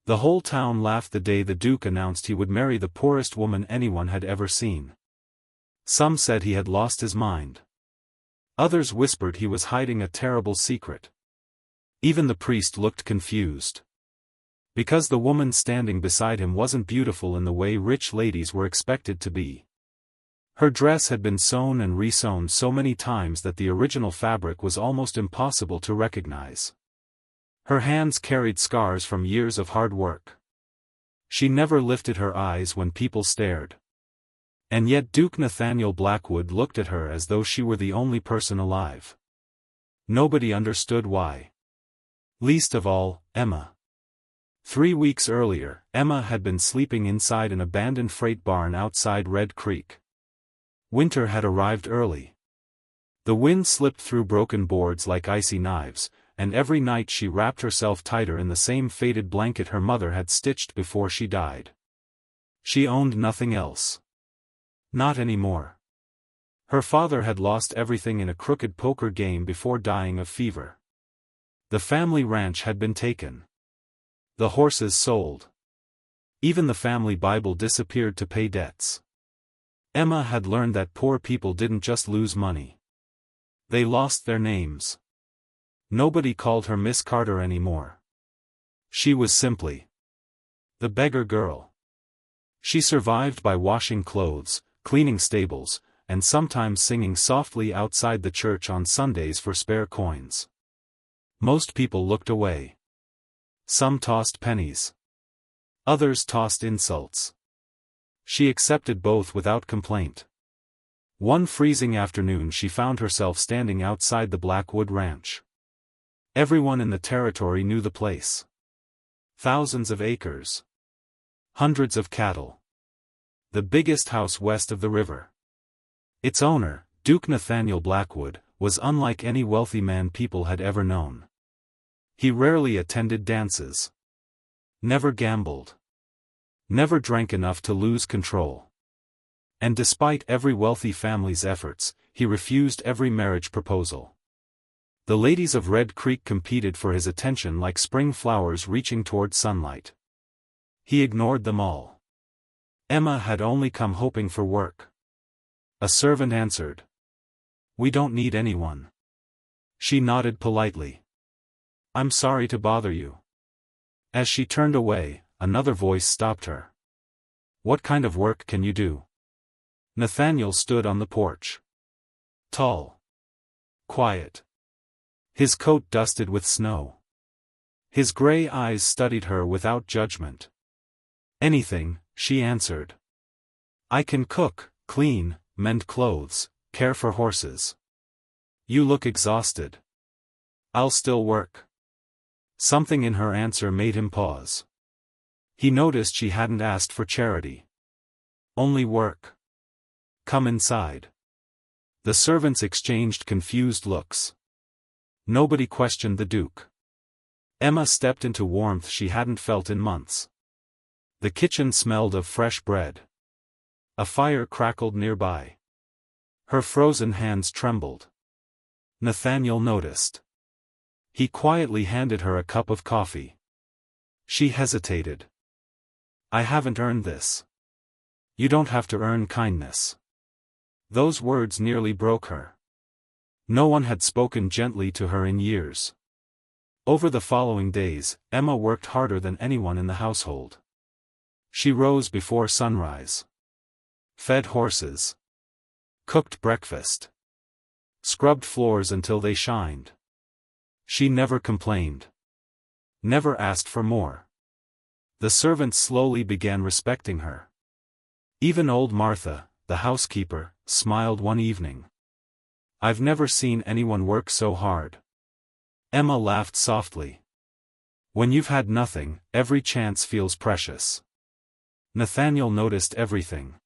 The whole town laughed the day the Duke announced he would marry the poorest woman anyone had ever seen. Some said he had lost his mind. Others whispered he was hiding a terrible secret. Even the priest looked confused. Because the woman standing beside him wasn't beautiful in the way rich ladies were expected to be. Her dress had been sewn and re-sewn so many times that the original fabric was almost impossible to recognize. Her hands carried scars from years of hard work. She never lifted her eyes when people stared. And yet Duke Nathaniel Blackwood looked at her as though she were the only person alive. Nobody understood why. Least of all, Emma. 3 weeks earlier, Emma had been sleeping inside an abandoned freight barn outside Red Creek. Winter had arrived early. The wind slipped through broken boards like icy knives, and every night she wrapped herself tighter in the same faded blanket her mother had stitched before she died. She owned nothing else. Not anymore. Her father had lost everything in a crooked poker game before dying of fever. The family ranch had been taken. The horses sold. Even the family Bible disappeared to pay debts. Emma had learned that poor people didn't just lose money. They lost their names. Nobody called her Miss Carter anymore. She was simply the beggar girl. She survived by washing clothes, cleaning stables, and sometimes singing softly outside the church on Sundays for spare coins. Most people looked away. Some tossed pennies. Others tossed insults. She accepted both without complaint. One freezing afternoon she found herself standing outside the Blackwood Ranch. Everyone in the territory knew the place. Thousands of acres. Hundreds of cattle. The biggest house west of the river. Its owner, Duke Nathaniel Blackwood, was unlike any wealthy man people had ever known. He rarely attended dances. Never gambled. Never drank enough to lose control. And despite every wealthy family's efforts, he refused every marriage proposal. The ladies of Red Creek competed for his attention like spring flowers reaching toward sunlight. He ignored them all. Emma had only come hoping for work. A servant answered. "We don't need anyone." She nodded politely. "I'm sorry to bother you." As she turned away, another voice stopped her. "What kind of work can you do?" Nathaniel stood on the porch. Tall. Quiet. His coat dusted with snow. His gray eyes studied her without judgment. "Anything," she answered. "I can cook, clean, mend clothes, care for horses." "You look exhausted." "I'll still work." Something in her answer made him pause. He noticed she hadn't asked for charity. Only work. "Come inside." The servants exchanged confused looks. Nobody questioned the Duke. Emma stepped into warmth she hadn't felt in months. The kitchen smelled of fresh bread. A fire crackled nearby. Her frozen hands trembled. Nathaniel noticed. He quietly handed her a cup of coffee. She hesitated. "I haven't earned this." "You don't have to earn kindness." Those words nearly broke her. No one had spoken gently to her in years. Over the following days, Emma worked harder than anyone in the household. She rose before sunrise. Fed horses. Cooked breakfast. Scrubbed floors until they shined. She never complained. Never asked for more. The servants slowly began respecting her. Even old Martha, the housekeeper, smiled one evening. "I've never seen anyone work so hard." Emma laughed softly. When you've had nothing, every chance feels precious. Nathaniel noticed everything.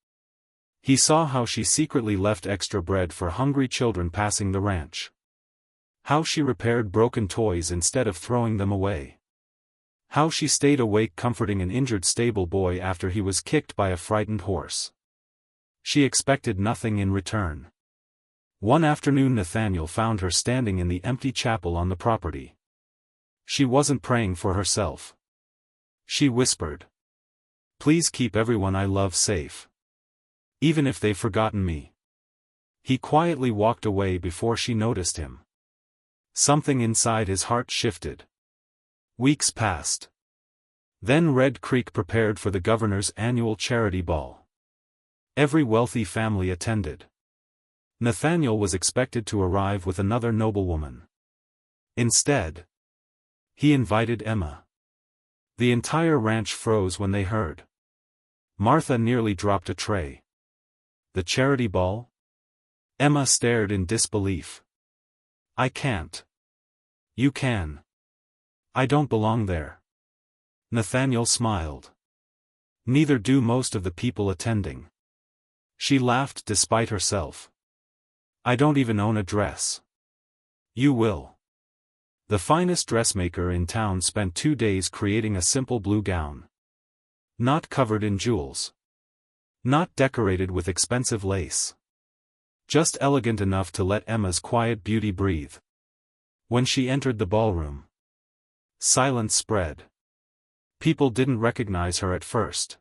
He saw how she secretly left extra bread for hungry children passing the ranch. How she repaired broken toys instead of throwing them away. How she stayed awake comforting an injured stable boy after he was kicked by a frightened horse. She expected nothing in return. One afternoon Nathaniel found her standing in the empty chapel on the property. She wasn't praying for herself. She whispered. Please keep everyone I love safe. Even if they've forgotten me. He quietly walked away before she noticed him. Something inside his heart shifted. Weeks passed. Then Red Creek prepared for the governor's annual charity ball. Every wealthy family attended. Nathaniel was expected to arrive with another noblewoman. Instead, he invited Emma. The entire ranch froze when they heard. Martha nearly dropped a tray. The charity ball? Emma stared in disbelief. I can't. You can. I don't belong there. Nathaniel smiled. Neither do most of the people attending. She laughed despite herself. I don't even own a dress. You will. The finest dressmaker in town spent 2 days creating a simple blue gown. Not covered in jewels. Not decorated with expensive lace. Just elegant enough to let Emma's quiet beauty breathe. When she entered the ballroom, silence spread. People didn't recognize her at first.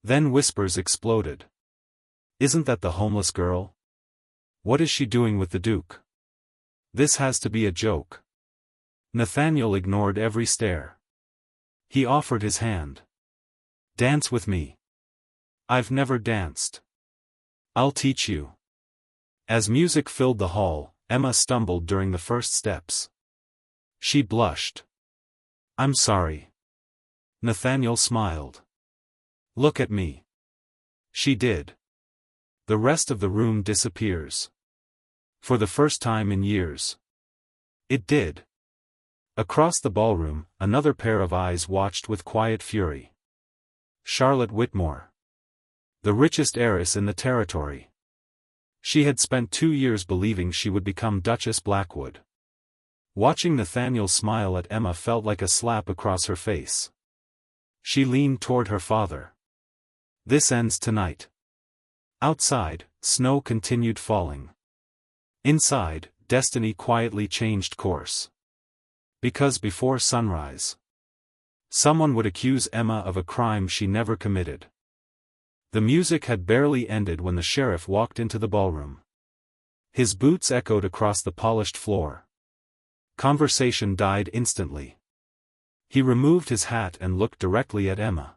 Then whispers exploded. Isn't that the homeless girl? What is she doing with the Duke? This has to be a joke. Nathaniel ignored every stare. He offered his hand. Dance with me. I've never danced. I'll teach you. As music filled the hall, Emma stumbled during the first steps. She blushed. I'm sorry. Nathaniel smiled. Look at me. She did. The rest of the room disappears. For the first time in years. It did. Across the ballroom, another pair of eyes watched with quiet fury. Charlotte Whitmore. The richest heiress in the territory. She had spent 2 years believing she would become Duchess Blackwood. Watching Nathaniel smile at Emma felt like a slap across her face. She leaned toward her father. This ends tonight. Outside, snow continued falling. Inside, destiny quietly changed course. Because before sunrise, someone would accuse Emma of a crime she never committed. The music had barely ended when the sheriff walked into the ballroom. His boots echoed across the polished floor. Conversation died instantly. He removed his hat and looked directly at Emma.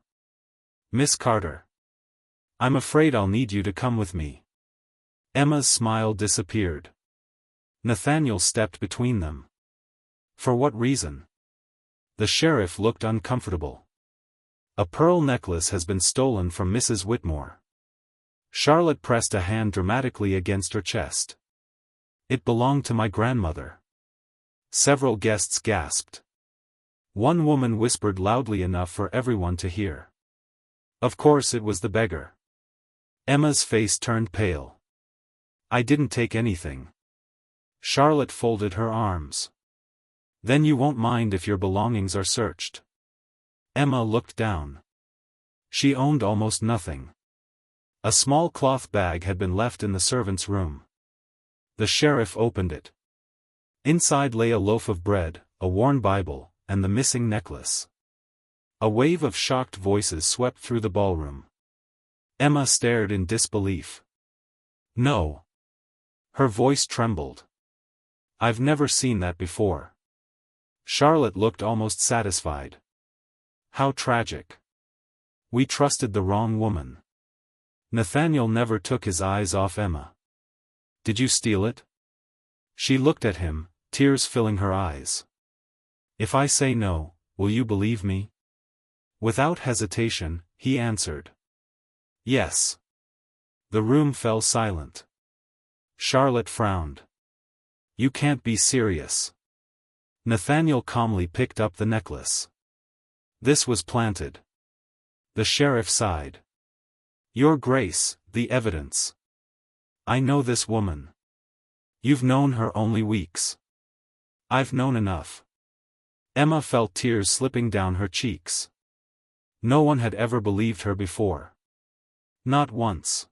Miss Carter. I'm afraid I'll need you to come with me. Emma's smile disappeared. Nathaniel stepped between them. For what reason? The sheriff looked uncomfortable. A pearl necklace has been stolen from Mrs. Whitmore. Charlotte pressed a hand dramatically against her chest. It belonged to my grandmother. Several guests gasped. One woman whispered loudly enough for everyone to hear. Of course it was the beggar. Emma's face turned pale. I didn't take anything. Charlotte folded her arms. Then you won't mind if your belongings are searched. Emma looked down. She owned almost nothing. A small cloth bag had been left in the servant's room. The sheriff opened it. Inside lay a loaf of bread, a worn Bible, and the missing necklace. A wave of shocked voices swept through the ballroom. Emma stared in disbelief. No. Her voice trembled. I've never seen that before. Charlotte looked almost satisfied. How tragic. We trusted the wrong woman. Nathaniel never took his eyes off Emma. Did you steal it? She looked at him, tears filling her eyes. If I say no, will you believe me? Without hesitation, he answered. Yes. The room fell silent. Charlotte frowned. You can't be serious. Nathaniel calmly picked up the necklace. This was planted. The sheriff sighed. Your Grace, the evidence. I know this woman. You've known her only weeks. I've known enough. Emma felt tears slipping down her cheeks. No one had ever believed her before. Not once.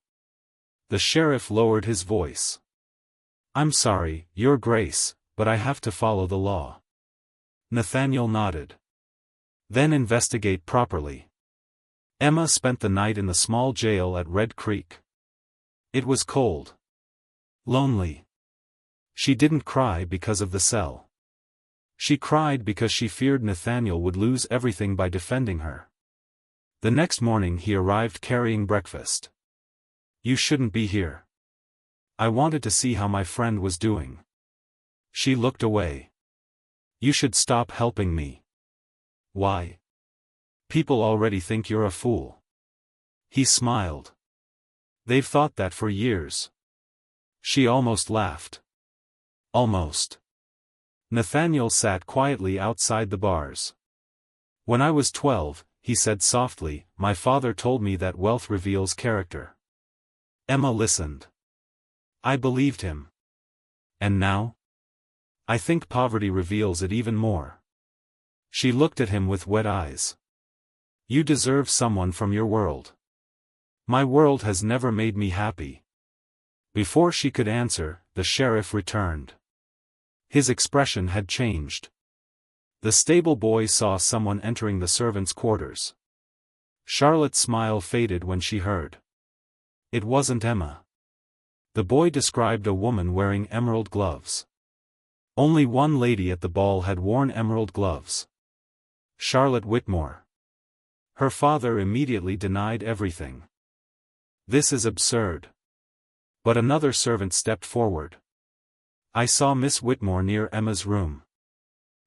The sheriff lowered his voice. I'm sorry, Your Grace, but I have to follow the law. Nathaniel nodded. Then investigate properly. Emma spent the night in the small jail at Red Creek. It was cold. Lonely. She didn't cry because of the cell. She cried because she feared Nathaniel would lose everything by defending her. The next morning he arrived carrying breakfast. "You shouldn't be here. I wanted to see how my friend was doing." She looked away. "You should stop helping me." "Why?" "People already think you're a fool." He smiled. "They've thought that for years." She almost laughed. Almost. Nathaniel sat quietly outside the bars. "When I was 12, he said softly, my father told me that wealth reveals character." Emma listened. "I believed him. And now? I think poverty reveals it even more." She looked at him with wet eyes. "You deserve someone from your world." "My world has never made me happy." Before she could answer, the sheriff returned. His expression had changed. The stable boy saw someone entering the servants' quarters. Charlotte's smile faded when she heard. It wasn't Emma. The boy described a woman wearing emerald gloves. Only one lady at the ball had worn emerald gloves. Charlotte Whitmore. Her father immediately denied everything. "This is absurd." But another servant stepped forward. "I saw Miss Whitmore near Emma's room."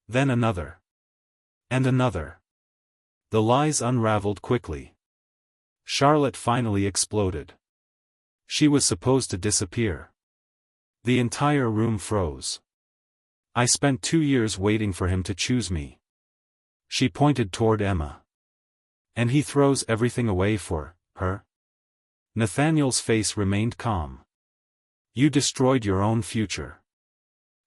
Then another. And another. The lies unraveled quickly. Charlotte finally exploded. She was supposed to disappear. The entire room froze. "I spent 2 years waiting for him to choose me." She pointed toward Emma. "And he throws everything away for her?" Nathaniel's face remained calm. "You destroyed your own future."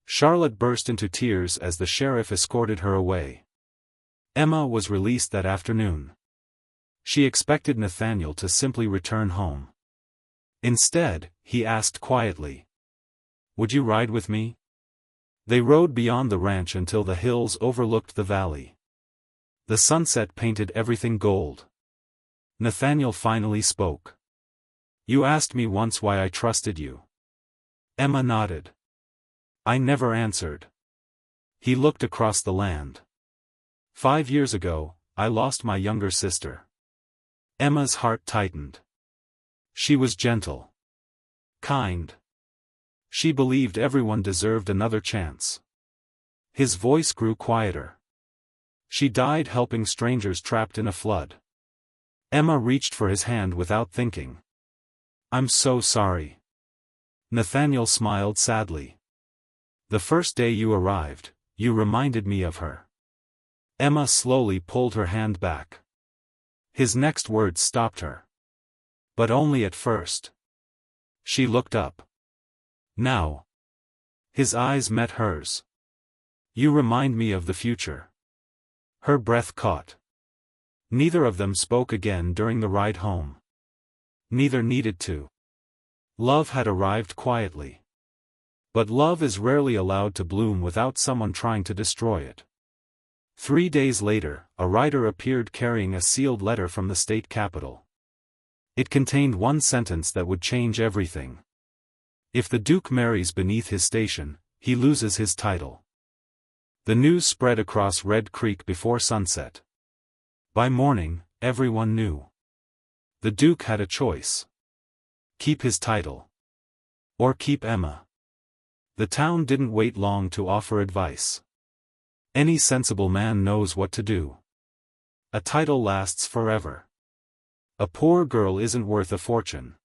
Charlotte burst into tears as the sheriff escorted her away. Emma was released that afternoon. She expected Nathaniel to simply return home. Instead, he asked quietly, "Would you ride with me?" They rode beyond the ranch until the hills overlooked the valley. The sunset painted everything gold. Nathaniel finally spoke. "You asked me once why I trusted you." Emma nodded. "I never answered." He looked across the land. 5 years ago, I lost my younger sister." Emma's heart tightened. She was gentle. Kind. She believed everyone deserved another chance. His voice grew quieter. "She died helping strangers trapped in a flood." Emma reached for his hand without thinking. "I'm so sorry." Nathaniel smiled sadly. "The first day you arrived, you reminded me of her." Emma slowly pulled her hand back. His next words stopped her. But only at first. She looked up. "Now." His eyes met hers. "You remind me of the future." Her breath caught. Neither of them spoke again during the ride home. Neither needed to. Love had arrived quietly. But love is rarely allowed to bloom without someone trying to destroy it. 3 days later, a rider appeared carrying a sealed letter from the state capitol. It contained one sentence that would change everything. If the Duke marries beneath his station, he loses his title. The news spread across Red Creek before sunset. By morning, everyone knew. The Duke had a choice. Keep his title. Or keep Emma. The town didn't wait long to offer advice. Any sensible man knows what to do. A title lasts forever. A poor girl isn't worth a fortune.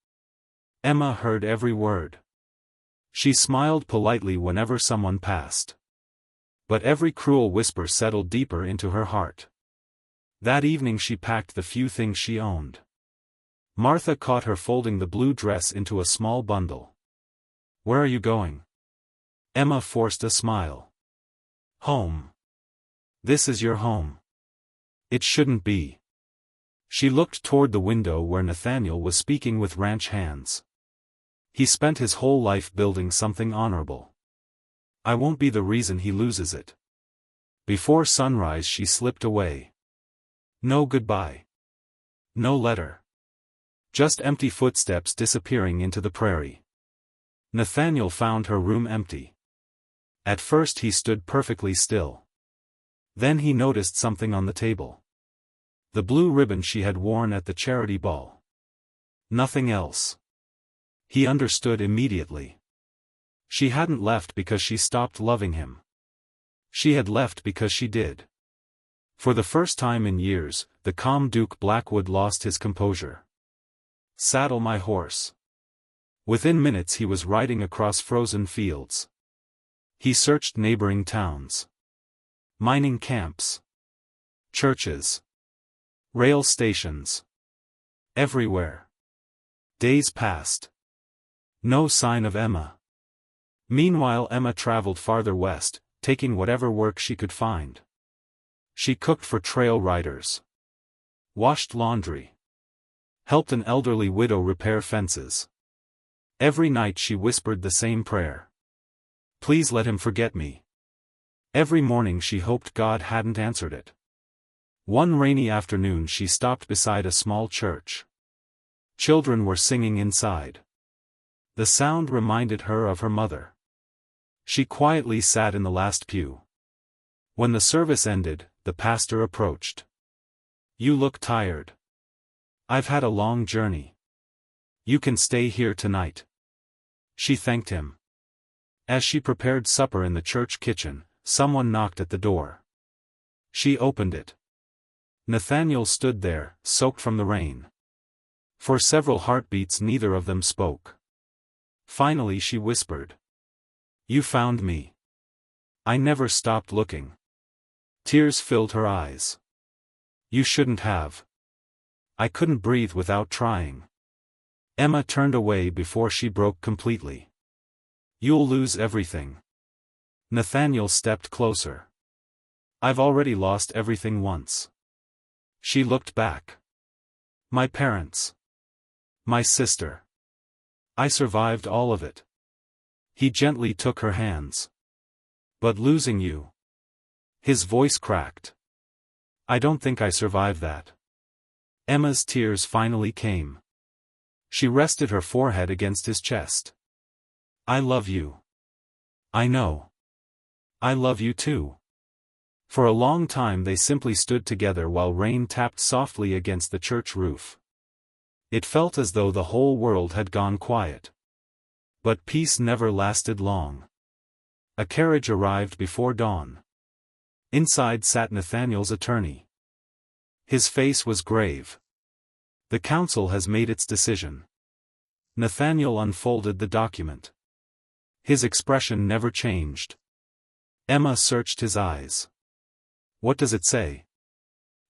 Emma heard every word. She smiled politely whenever someone passed. But every cruel whisper settled deeper into her heart. That evening she packed the few things she owned. Martha caught her folding the blue dress into a small bundle. "Where are you going?" Emma forced a smile. "Home. This is your home." "It shouldn't be." She looked toward the window where Nathaniel was speaking with ranch hands. "He spent his whole life building something honorable. I won't be the reason he loses it." Before sunrise she slipped away. No goodbye. No letter. Just empty footsteps disappearing into the prairie. Nathaniel found her room empty. At first he stood perfectly still. Then he noticed something on the table. The blue ribbon she had worn at the charity ball. Nothing else. He understood immediately. She hadn't left because she stopped loving him. She had left because she did. For the first time in years, the calm Duke Blackwood lost his composure. Saddle my horse. Within minutes he was riding across frozen fields. He searched neighboring towns. Mining camps. Churches. Rail stations. Everywhere. Days passed. No sign of Emma. Meanwhile Emma traveled farther west, taking whatever work she could find. She cooked for trail riders. Washed laundry. Helped an elderly widow repair fences. Every night she whispered the same prayer. Please let him forget me. Every morning she hoped God hadn't answered it. One rainy afternoon she stopped beside a small church. Children were singing inside. The sound reminded her of her mother. She quietly sat in the last pew. When the service ended, the pastor approached. You look tired. I've had a long journey. You can stay here tonight. She thanked him. As she prepared supper in the church kitchen, someone knocked at the door. She opened it. Nathaniel stood there, soaked from the rain. For several heartbeats neither of them spoke. Finally she whispered. You found me. I never stopped looking. Tears filled her eyes. You shouldn't have. I couldn't breathe without trying. Emma turned away before she broke completely. You'll lose everything. Nathaniel stepped closer. I've already lost everything once. She looked back. My parents. My sister. I survived all of it. He gently took her hands. But losing you. His voice cracked. I don't think I survived that. Emma's tears finally came. She rested her forehead against his chest. I love you. I know. I love you too. For a long time they simply stood together while rain tapped softly against the church roof. It felt as though the whole world had gone quiet. But peace never lasted long. A carriage arrived before dawn. Inside sat Nathaniel's attorney. His face was grave. The council has made its decision. Nathaniel unfolded the document. His expression never changed. Emma searched his eyes. What does it say?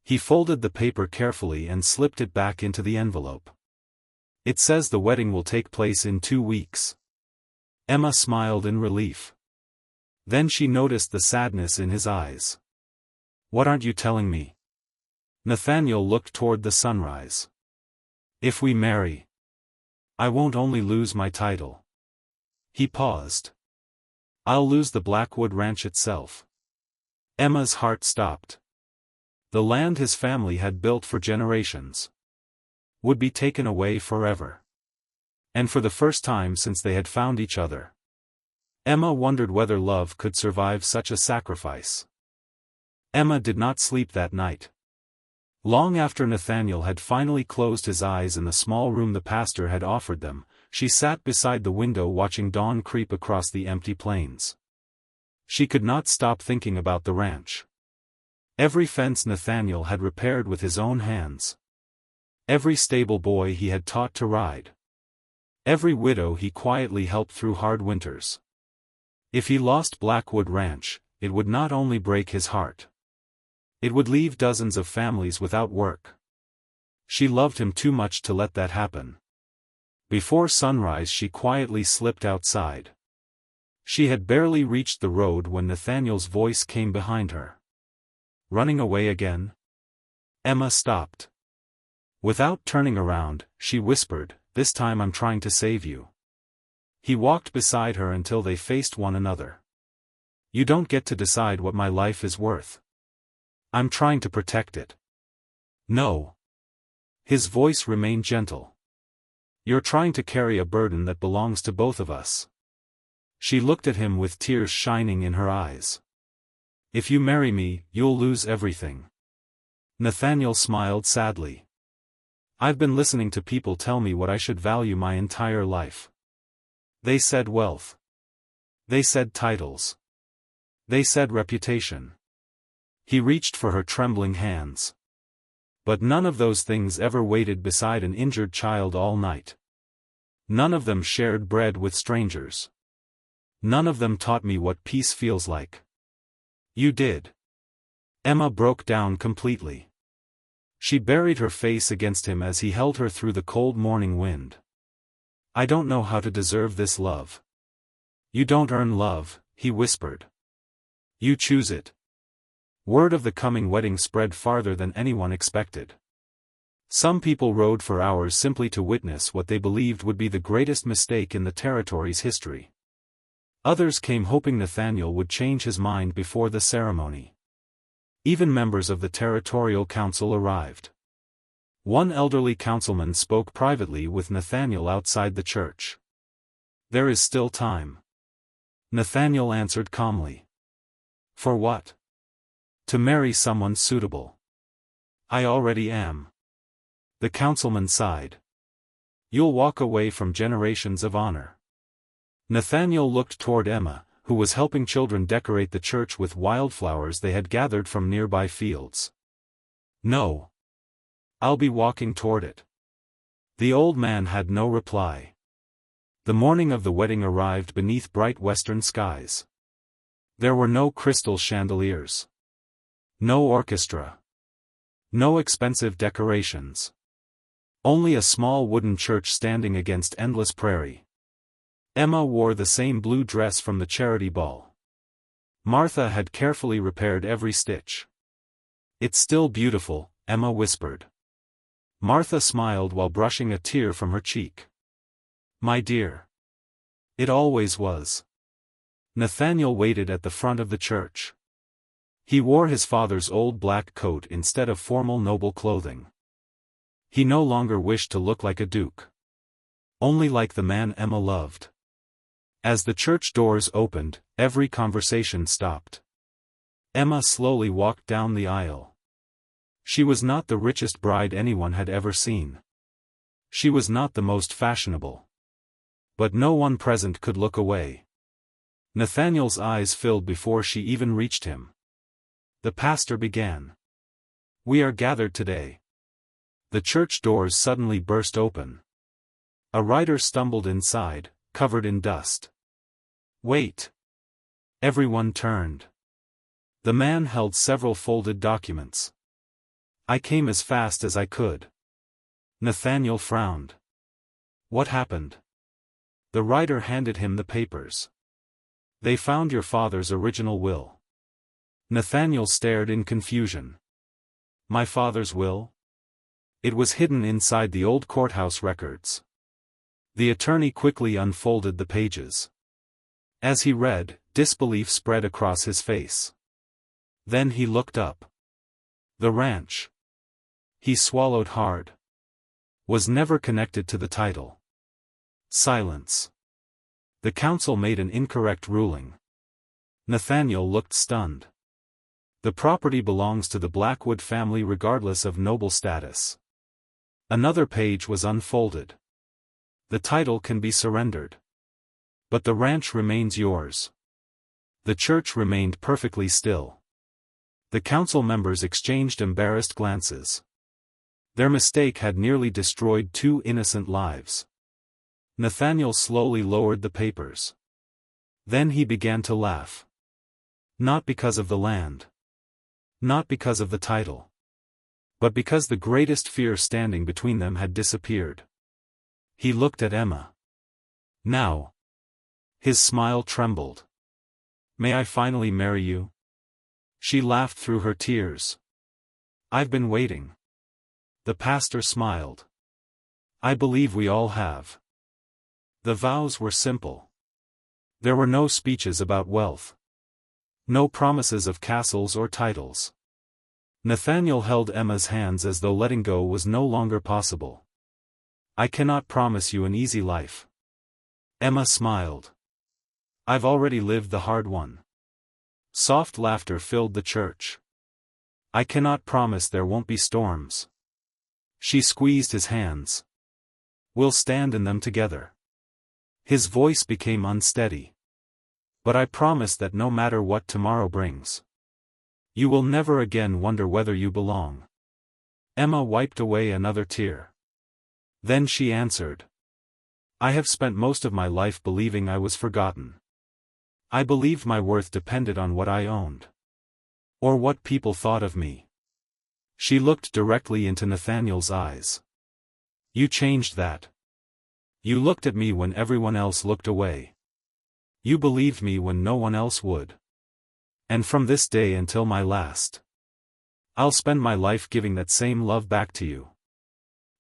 He folded the paper carefully and slipped it back into the envelope. It says the wedding will take place in 2 weeks. Emma smiled in relief. Then she noticed the sadness in his eyes. What aren't you telling me? Nathaniel looked toward the sunrise. If we marry, I won't only lose my title. He paused. I'll lose the Blackwood Ranch itself. Emma's heart stopped. The land his family had built for generations would be taken away forever. And for the first time since they had found each other, Emma wondered whether love could survive such a sacrifice. Emma did not sleep that night. Long after Nathaniel had finally closed his eyes in the small room the pastor had offered them, she sat beside the window watching dawn creep across the empty plains. She could not stop thinking about the ranch. Every fence Nathaniel had repaired with his own hands. Every stable boy he had taught to ride. Every widow he quietly helped through hard winters. If he lost Blackwood Ranch, it would not only break his heart. It would leave dozens of families without work. She loved him too much to let that happen. Before sunrise she quietly slipped outside. She had barely reached the road when Nathaniel's voice came behind her. Running away again? Emma stopped. Without turning around, she whispered, "This time I'm trying to save you." He walked beside her until they faced one another. You don't get to decide what my life is worth. I'm trying to protect it. No. His voice remained gentle. You're trying to carry a burden that belongs to both of us. She looked at him with tears shining in her eyes. If you marry me, you'll lose everything. Nathaniel smiled sadly. I've been listening to people tell me what I should value my entire life. They said wealth. They said titles. They said reputation. He reached for her trembling hands. But none of those things ever waited beside an injured child all night. None of them shared bread with strangers. None of them taught me what peace feels like. You did. Emma broke down completely. She buried her face against him as he held her through the cold morning wind. I don't know how to deserve this love. You don't earn love, he whispered. You choose it. Word of the coming wedding spread farther than anyone expected. Some people rode for hours simply to witness what they believed would be the greatest mistake in the territory's history. Others came hoping Nathaniel would change his mind before the ceremony. Even members of the territorial council arrived. One elderly councilman spoke privately with Nathaniel outside the church. There is still time. Nathaniel answered calmly. For what? To marry someone suitable. I already am. The councilman sighed. You'll walk away from generations of honor. Nathaniel looked toward Emma, who was helping children decorate the church with wildflowers they had gathered from nearby fields. No. I'll be walking toward it. The old man had no reply. The morning of the wedding arrived beneath bright western skies. There were no crystal chandeliers. No orchestra. No expensive decorations. Only a small wooden church standing against endless prairie. Emma wore the same blue dress from the charity ball. Martha had carefully repaired every stitch. It's still beautiful, Emma whispered. Martha smiled while brushing a tear from her cheek. My dear. It always was. Nathaniel waited at the front of the church. He wore his father's old black coat instead of formal noble clothing. He no longer wished to look like a duke. Only like the man Emma loved. As the church doors opened, every conversation stopped. Emma slowly walked down the aisle. She was not the richest bride anyone had ever seen. She was not the most fashionable. But no one present could look away. Nathaniel's eyes filled before she even reached him. The pastor began. We are gathered today. The church doors suddenly burst open. A rider stumbled inside, covered in dust. Wait. Everyone turned. The man held several folded documents. I came as fast as I could. Nathaniel frowned. What happened? The rider handed him the papers. They found your father's original will. Nathaniel stared in confusion. My father's will? It was hidden inside the old courthouse records. The attorney quickly unfolded the pages. As he read, disbelief spread across his face. Then he looked up. The ranch. He swallowed hard. Was never connected to the title. Silence. The council made an incorrect ruling. Nathaniel looked stunned. The property belongs to the Blackwood family regardless of noble status. Another page was unfolded. The title can be surrendered. But the ranch remains yours. The church remained perfectly still. The council members exchanged embarrassed glances. Their mistake had nearly destroyed 2 innocent lives. Nathaniel slowly lowered the papers. Then he began to laugh. Not because of the land. Not because of the title. But because the greatest fear standing between them had disappeared. He looked at Emma. Now. His smile trembled. May I finally marry you? She laughed through her tears. I've been waiting. The pastor smiled. I believe we all have. The vows were simple. There were no speeches about wealth. No promises of castles or titles. Nathaniel held Emma's hands as though letting go was no longer possible. "I cannot promise you an easy life." Emma smiled. "I've already lived the hard one." Soft laughter filled the church. "I cannot promise there won't be storms." She squeezed his hands. "We'll stand in them together." His voice became unsteady. "But I promise that no matter what tomorrow brings, you will never again wonder whether you belong." Emma wiped away another tear. Then she answered. "I have spent most of my life believing I was forgotten. I believed my worth depended on what I owned. Or what people thought of me." She looked directly into Nathaniel's eyes. "You changed that. You looked at me when everyone else looked away. You believed me when no one else would. And from this day until my last, I'll spend my life giving that same love back to you."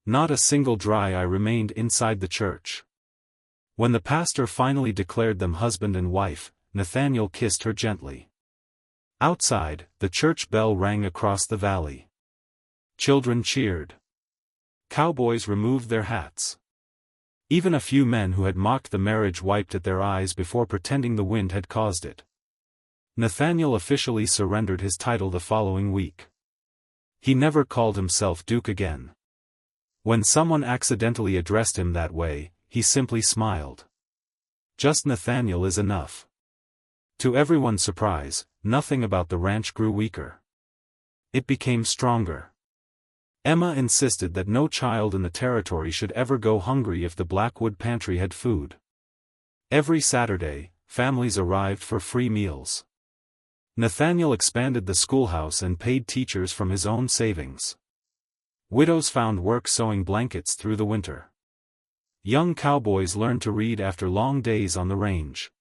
Not a single dry eye remained inside the church. When the pastor finally declared them husband and wife, Nathaniel kissed her gently. Outside, the church bell rang across the valley. Children cheered. Cowboys removed their hats. Even a few men who had mocked the marriage wiped at their eyes before pretending the wind had caused it. Nathaniel officially surrendered his title the following week. He never called himself Duke again. When someone accidentally addressed him that way, he simply smiled. Just Nathaniel is enough. To everyone's surprise, nothing about the ranch grew weaker. It became stronger. Emma insisted that no child in the territory should ever go hungry if the Blackwood pantry had food. Every Saturday, families arrived for free meals. Nathaniel expanded the schoolhouse and paid teachers from his own savings. Widows found work sewing blankets through the winter. Young cowboys learned to read after long days on the range.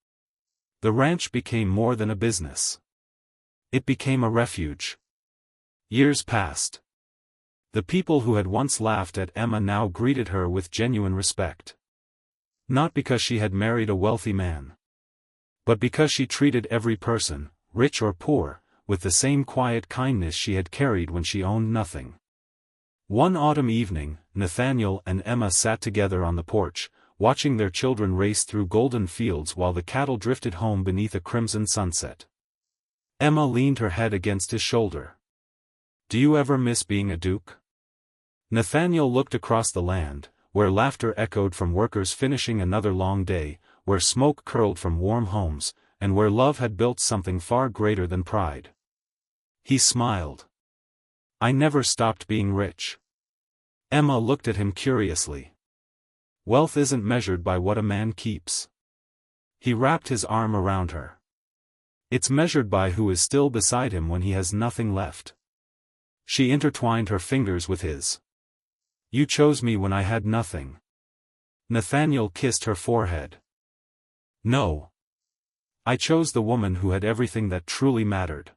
The ranch became more than a business. It became a refuge. Years passed. The people who had once laughed at Emma now greeted her with genuine respect. Not because she had married a wealthy man, but because she treated every person, rich or poor, with the same quiet kindness she had carried when she owned nothing. One autumn evening, Nathaniel and Emma sat together on the porch, watching their children race through golden fields while the cattle drifted home beneath a crimson sunset. Emma leaned her head against his shoulder. "Do you ever miss being a duke?" Nathaniel looked across the land, where laughter echoed from workers finishing another long day, where smoke curled from warm homes, and where love had built something far greater than pride. He smiled. "I never stopped being rich." Emma looked at him curiously. "Wealth isn't measured by what a man keeps." He wrapped his arm around her. "It's measured by who is still beside him when he has nothing left." She intertwined her fingers with his. "You chose me when I had nothing." Nathaniel kissed her forehead. "No. I chose the woman who had everything that truly mattered."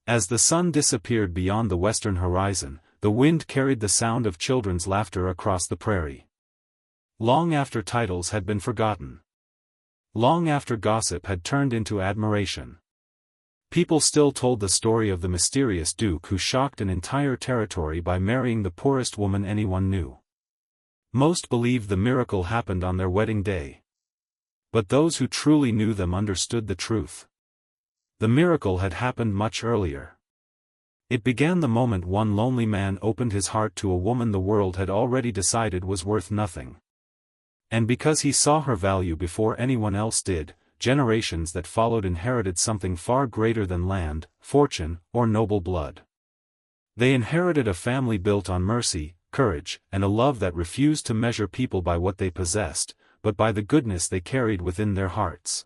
As the sun disappeared beyond the western horizon, the wind carried the sound of children's laughter across the prairie. Long after titles had been forgotten. Long after gossip had turned into admiration. People still told the story of the mysterious duke who shocked an entire territory by marrying the poorest woman anyone knew. Most believed the miracle happened on their wedding day. But those who truly knew them understood the truth. The miracle had happened much earlier. It began the moment one lonely man opened his heart to a woman the world had already decided was worth nothing. And because he saw her value before anyone else did, generations that followed inherited something far greater than land, fortune, or noble blood. They inherited a family built on mercy, courage, and a love that refused to measure people by what they possessed, but by the goodness they carried within their hearts.